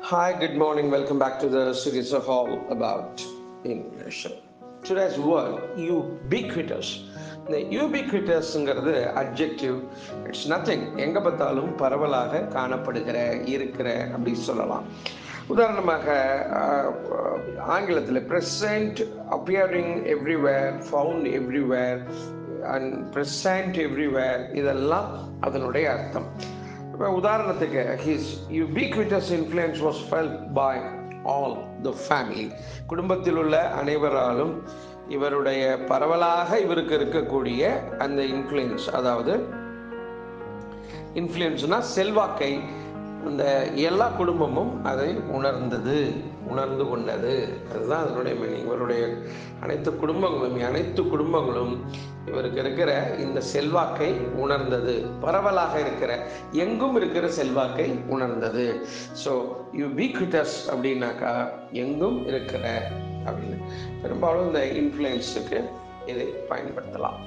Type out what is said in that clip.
Hi, good morning. Welcome back to the series of all about English. Today's word ubiquitous. இந்த யூபிக்விட்டஸ்ங்கிறது adjective. It's nothing, எங்கே பார்த்தாலும் பரவலாக காணப்படுகிற, இருக்கிற அப்படி சொல்லலாம். உதாரணமாக ஆங்கிலத்தில் present, appearing everywhere, found everywhere and present everywhere, இதெல்லாம் அதனுடைய அர்த்தம். உதாரணத்துக்கு his ubiquitous influence was felt by all the family. குடும்பத்தில் உள்ள அனைவராலும் இவருடைய பரவலாக இவருக்கு இருக்கக்கூடிய அந்த இன்ஃப்ளூயன்ஸ், அதாவது இன்ஃப்ளூயன்ஸ்னா செல்வாக்கை, அந்த எல்லா குடும்பமும் அதை உணர்ந்து கொண்டது. அதுதான் அதனுடைய மீனிங். இவருடைய அனைத்து குடும்பங்களும் இவருக்கு இருக்கிற இந்த செல்வாக்கை உணர்ந்தது. பரவலாக இருக்கிற, எங்கும் இருக்கிற செல்வாக்கை உணர்ந்தது. ஸோ யூபிக்விட்டஸ் அப்படின்னாக்கா எங்கும் இருக்கிற அப்படின்னு. பெரும்பாலும் இந்த இன்ஃப்ளூயன்ஸுக்கு இதை பயன்படுத்தலாம்.